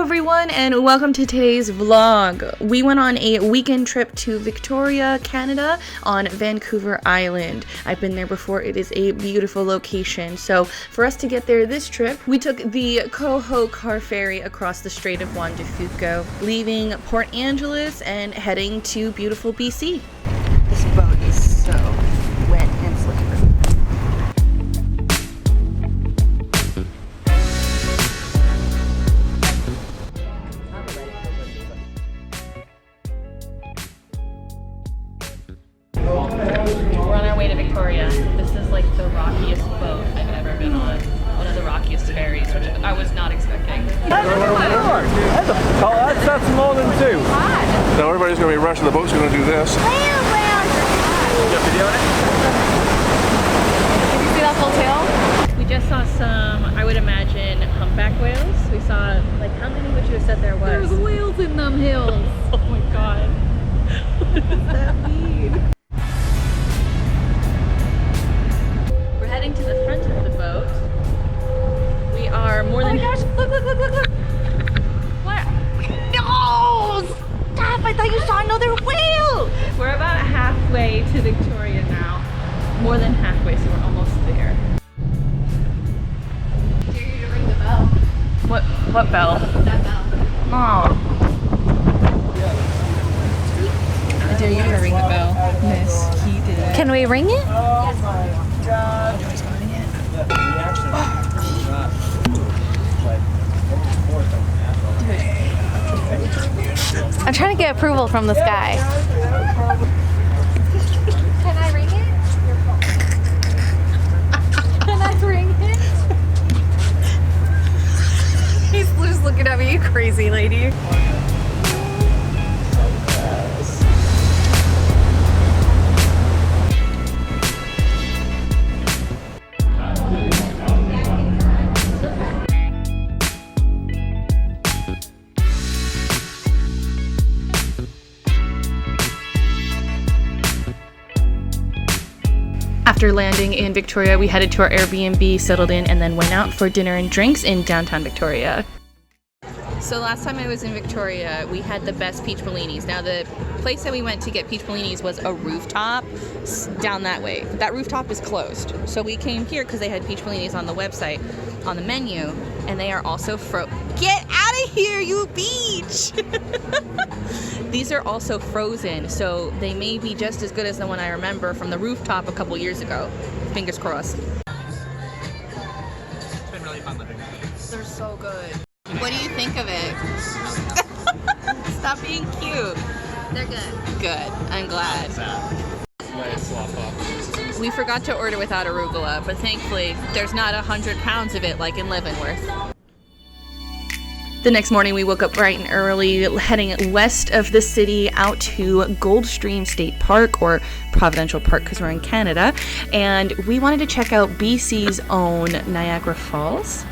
everyone, and welcome to today's vlog. We went on a weekend trip to Victoria, Canada on Vancouver Island. I've been there before. It is a beautiful location. So for us to get there this trip, we took the Coho car ferry across the Strait of Juan de Fuca, leaving Port Angeles and heading to beautiful BC. This boat is so wet and slippery. We're on our way to Victoria. This is like the rockiest boat I've ever been on. One of the rockiest ferries, which I was not expecting. That's more than two. Now everybody's going to be rushing. The boat's going to do this. You videoing it? Did you see that full tail? We just saw some, I would imagine, humpback whales. We saw, like, how many would you have said there was? There's whales in them hills. Oh my god. What does that mean? We're heading to the front of the boat. We are more than... Oh my gosh, look. What? No! Stop, I thought you saw another whale! We're about halfway to Victoria now. More than halfway, so we're almost there. Dare you to ring the bell. What bell? That bell. Oh. I dare you to ring the bell. Miss, he did. Can we ring it? Oh my god. I'm trying to get approval from this guy. Can I ring it? Can I ring it? He's just looking at me, you crazy lady. After landing in Victoria, we headed to our Airbnb, settled in, and then went out for dinner and drinks in downtown Victoria. So last time I was in Victoria, we had the best peach bellinis. Now the place that we went to get peach bellinis was a rooftop down that way. That rooftop is closed. So we came here because they had peach bellinis on the website, on the menu, and they are also Get out of here, you beach! These are also frozen, so they may be just as good as the one I remember from the rooftop a couple years ago. Fingers crossed. It's been really fun living. They're so good. What do you think of it? Stop being cute. They're good. Good. I'm glad. We forgot to order without arugula, but thankfully there's not 100 pounds of it like in Leavenworth. The next morning we woke up bright and early, heading west of the city out to Goldstream State Park, or Providential Park because we're in Canada, and we wanted to check out BC's own Niagara Falls.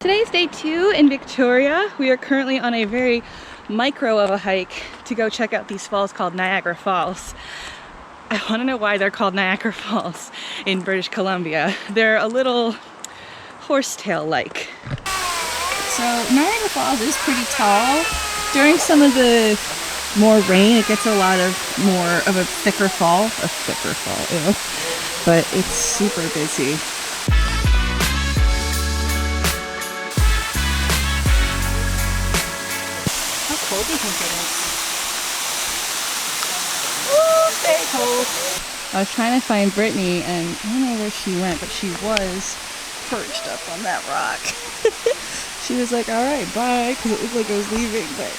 Today's day 2 in Victoria. We are currently on a very micro of a hike to go check out these falls called Niagara Falls. I want to know why they're called Niagara Falls in British Columbia. They're a little horsetail-like. So Niagara Falls is pretty tall. During some of the more rain, it gets a lot of more of a thicker fall. Ew. But it's super busy. How cold do you think it is? Ooh, very cold. I was trying to find Brittany, and I don't know where she went, but she was perched up on that rock. She was like, all right, bye, because it looked like I was leaving, but...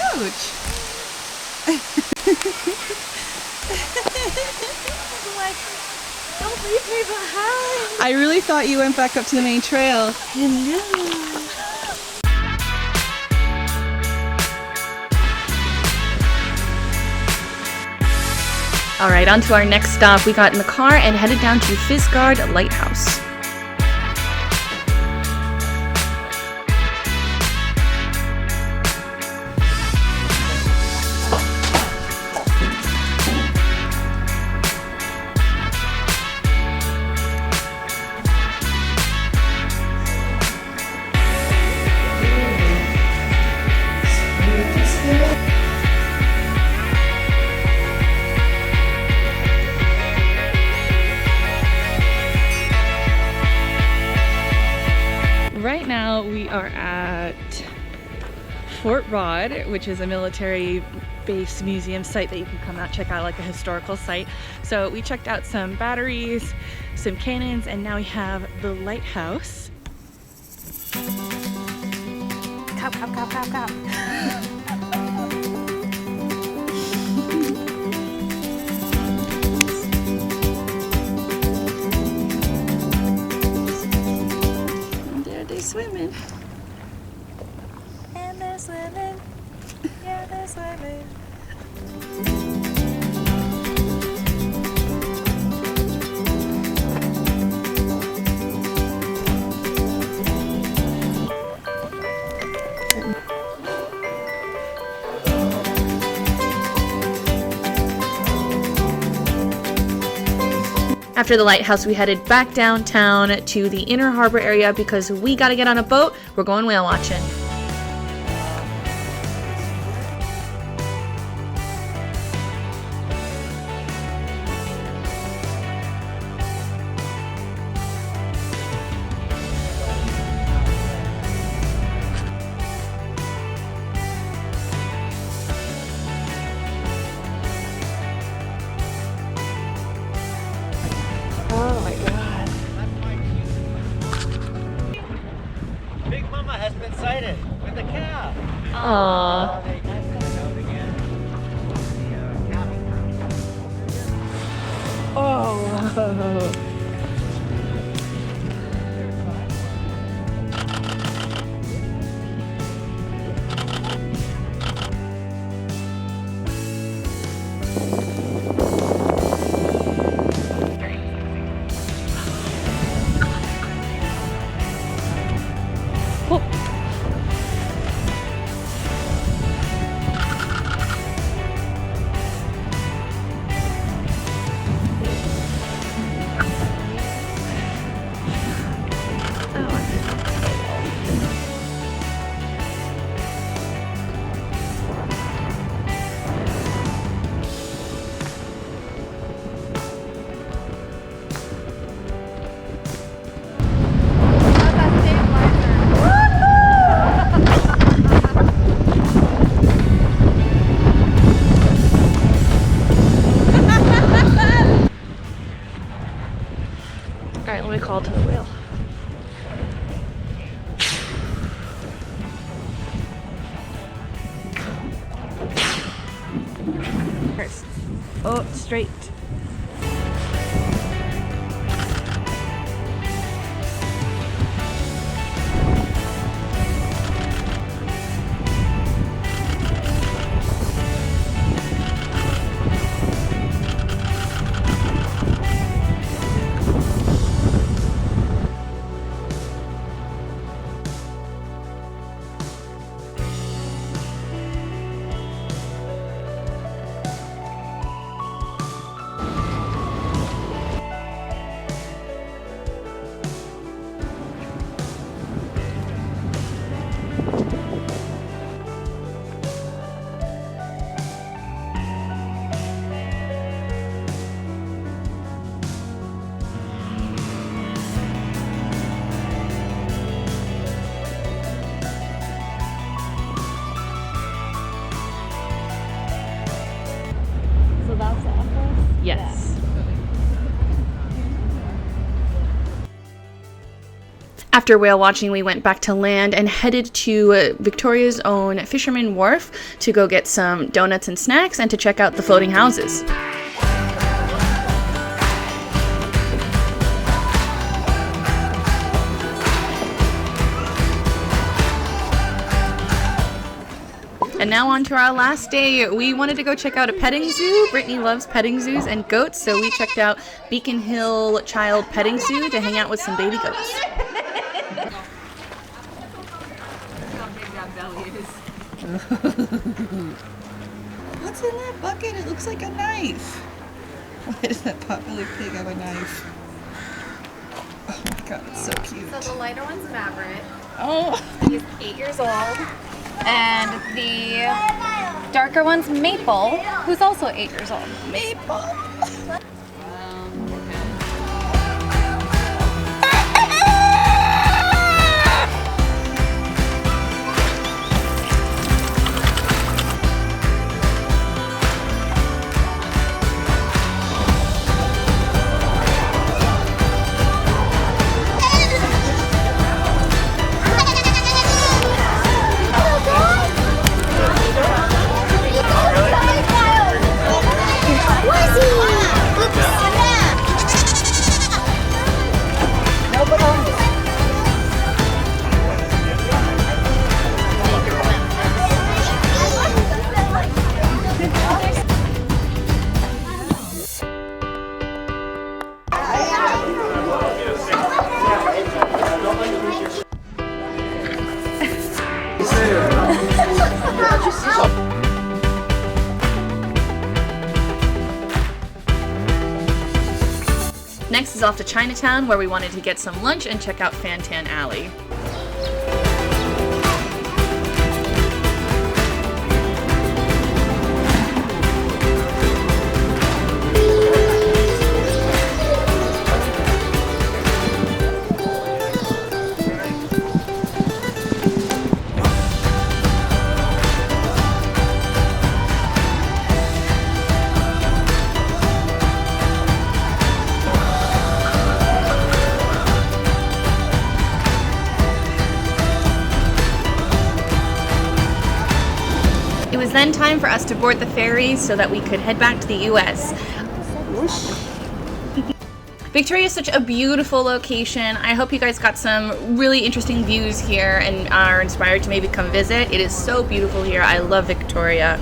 Oh, ouch. Don't leave me behind. I really thought you went back up to the main trail. Hello. All right, on to our next stop. We got in the car and headed down to Fisgard Lighthouse. now we are at Fort Rod, which is a military base museum site that you can come out check out, like a historical site. So we checked out some batteries, some cannons, and now we have the lighthouse. Cop, cop, cop, cop, cop. And there they're swimming. And they're swimming. Yeah, they're swimming. After the lighthouse, we headed back downtown to the inner harbor area because we gotta get on a boat. We're going whale watching. Oh my god. Big Mama has been sighted with a cow. Aww. Oh. Alright, let me call to the whale. Oh, straight. So that's the Empress? Yes. After whale watching, we went back to land and headed to Victoria's own Fisherman Wharf to go get some donuts and snacks and to check out the floating houses. And now on to our last day. We wanted to go check out a petting zoo. Brittany loves petting zoos and goats, so we checked out Beacon Hill Child Petting Zoo to hang out with some baby goats. What's in that bucket? It looks like a knife. Why does that potbelly pig have a knife? Oh my god, it's so cute. So the lighter one's Maverick. Oh, He's 8 years old. And the darker one's Maple, who's also 8 years old. Maple. is off to Chinatown, where we wanted to get some lunch and check out Fantan Alley. It was then time for us to board the ferry so that we could head back to the US. Victoria is such a beautiful location. I hope you guys got some really interesting views here and are inspired to maybe come visit. It is so beautiful here. I love Victoria.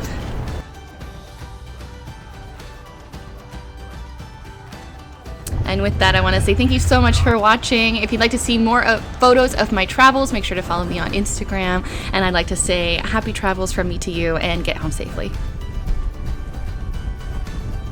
And with that, I want to say thank you so much for watching. If you'd like to see more photos of my travels, make sure to follow me on Instagram. And I'd like to say happy travels from me to you and get home safely.